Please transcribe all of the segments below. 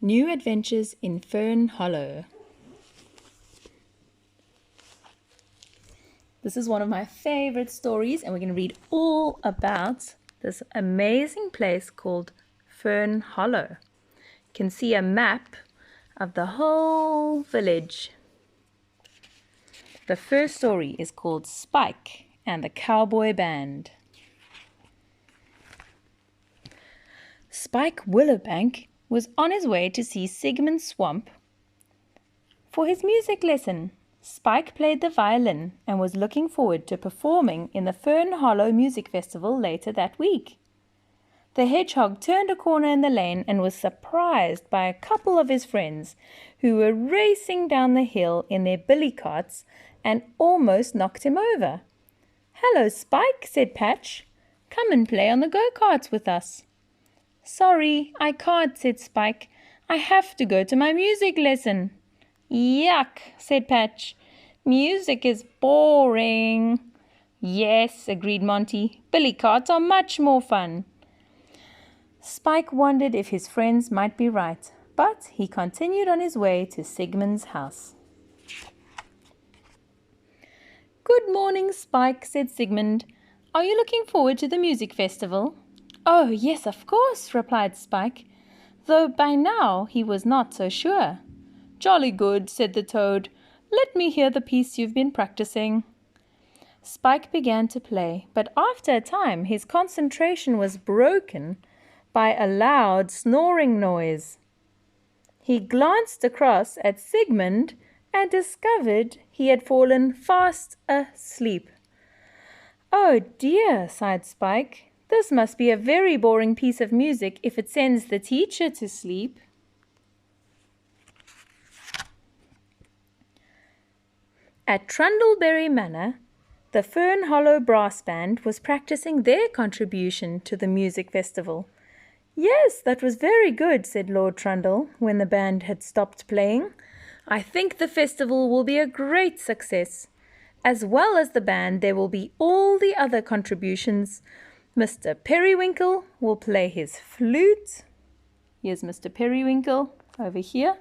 New Adventures in Fern Hollow. This is one of my favorite stories, and we're going to read all about this amazing place called Fern Hollow. You can see a map of the whole village. The first story is called Spike and the Cowboy Band. Spike Willowbank was on his way to see Sigmund Swamp for his music lesson. Spike played the violin and was looking forward to performing in the Fern Hollow Music Festival later that week. The hedgehog turned a corner in the lane and was surprised by a couple of his friends who were racing down the hill in their billy carts and almost knocked him over. "Hello, Spike," said Patch. "Come and play on the go-karts with us." "Sorry, I can't," said Spike. "I have to go to my music lesson." "Yuck," said Patch. "Music is boring." "Yes," agreed Monty. "Billy carts are much more fun." Spike wondered if his friends might be right, but he continued on his way to Sigmund's house. "Good morning, Spike," said Sigmund. "Are you looking forward to the music festival?" "Oh, yes, of course," replied Spike, though by now he was not so sure. "Jolly good," said the toad. "Let me hear the piece you've been practicing." Spike began to play, but after a time his concentration was broken by a loud snoring noise. He glanced across at Sigmund and discovered he had fallen fast asleep. "Oh dear," sighed Spike. "This must be a very boring piece of music if it sends the teacher to sleep." At Trundleberry Manor, the Fern Hollow Brass Band was practicing their contribution to the music festival. "Yes, that was very good," said Lord Trundle when the band had stopped playing. "I think the festival will be a great success. As well as the band, there will be all the other contributions. Mr. Periwinkle will play his flute." Here's Mr. Periwinkle over here.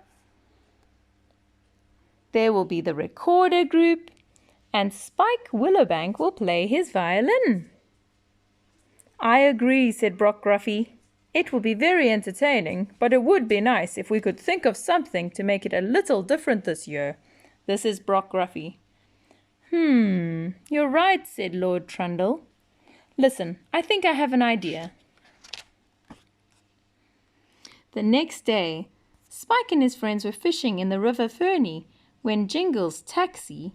"There will be the recorder group, and Spike Willowbank will play his violin." "I agree," said Brock Gruffy. "It will be very entertaining, but it would be nice if we could think of something to make it a little different this year." This is Brock Gruffy. You're right," said Lord Trundle. "Listen, I think I have an idea." The next day, Spike and his friends were fishing in the River Ferny when Jingle's taxi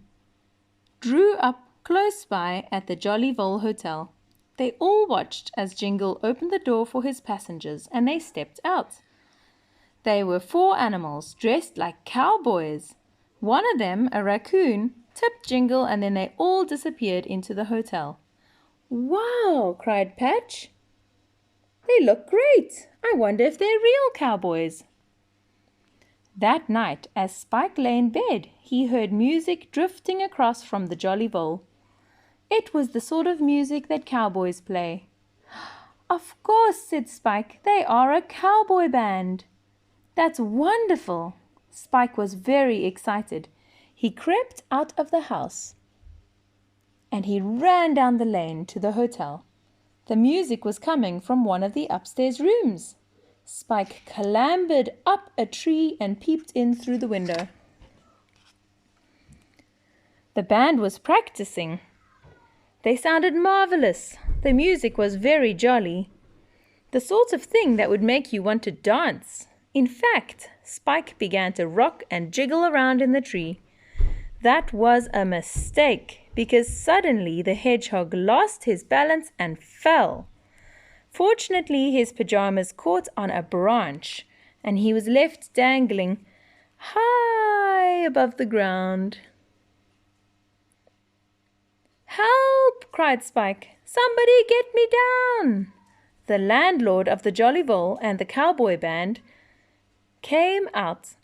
drew up close by at the Jolly Vole Hotel. They all watched as Jingle opened the door for his passengers, and they stepped out. They were 4 animals dressed like cowboys. One of them, a raccoon, tipped Jingle, and then they all disappeared into the hotel. "Wow!" cried Patch. "They look great. I wonder if they're real cowboys." That night, as Spike lay in bed, he heard music drifting across from the Jolly Vole. It was the sort of music that cowboys play. "Of course," said Spike. "They are a cowboy band." "That's wonderful." Spike was very excited. He crept out of the house and he ran down the lane to the hotel. The music was coming from one of the upstairs rooms. Spike clambered up a tree and peeped in through the window. The band was practicing. They sounded marvelous. The music was very jolly. The sort of thing that would make you want to dance. In fact, Spike began to rock and jiggle around in the tree. That was a mistake, because suddenly the hedgehog lost his balance and fell. Fortunately, his pajamas caught on a branch, and he was left dangling high above the ground. "Help!" cried Spike. "Somebody get me down!" The landlord of the Jolly Vole and the cowboy band came out,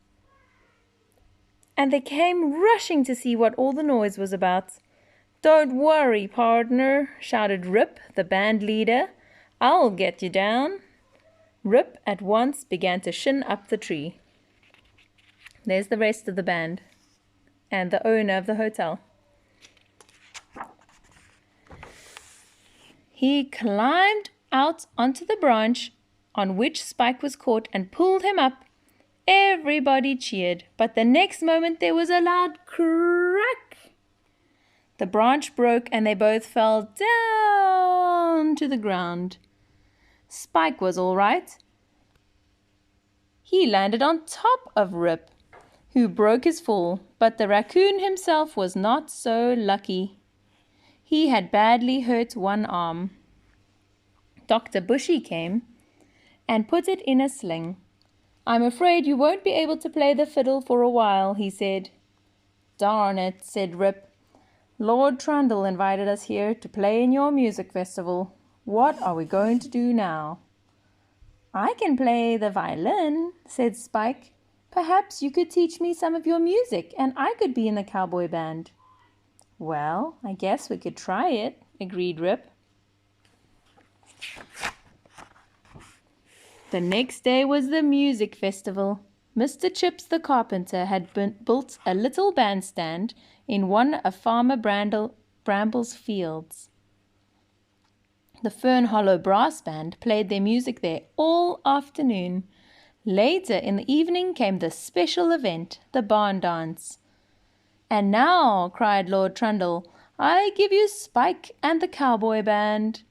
and they came rushing to see what all the noise was about. "Don't worry, partner," shouted Rip, the band leader. "I'll get you down." Rip at once began to shin up the tree. There's the rest of the band and the owner of the hotel. He climbed out onto the branch on which Spike was caught and pulled him up. Everybody cheered, but the next moment there was a loud crack. The branch broke and they both fell down to the ground. Spike was all right. He landed on top of Rip, who broke his fall, but the raccoon himself was not so lucky. He had badly hurt one arm. Dr. Bushy came and put it in a sling. "I'm afraid you won't be able to play the fiddle for a while," he said. "Darn it," said Rip. "Lord Trundle invited us here to play in your music festival. What are we going to do now?" "I can play the violin," said Spike. "Perhaps you could teach me some of your music and I could be in the cowboy band." "Well, I guess we could try it," agreed Rip. The next day was the music festival. Mr. Chips the carpenter had built a little bandstand in one of Farmer Bramble's fields. The Fern Hollow Brass Band played their music there all afternoon. Later in the evening came the special event, the barn dance. "And now," cried Lord Trundle, "I give you Spike and the cowboy band."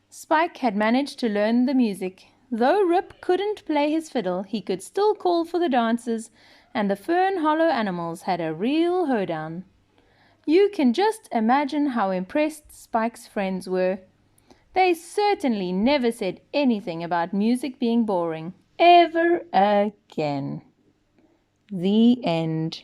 Spike had managed to learn the music. Though Rip couldn't play his fiddle, he could still call for the dancers, and the Fern Hollow animals had a real hoedown. You can just imagine how impressed Spike's friends were. They certainly never said anything about music being boring, ever again. The end.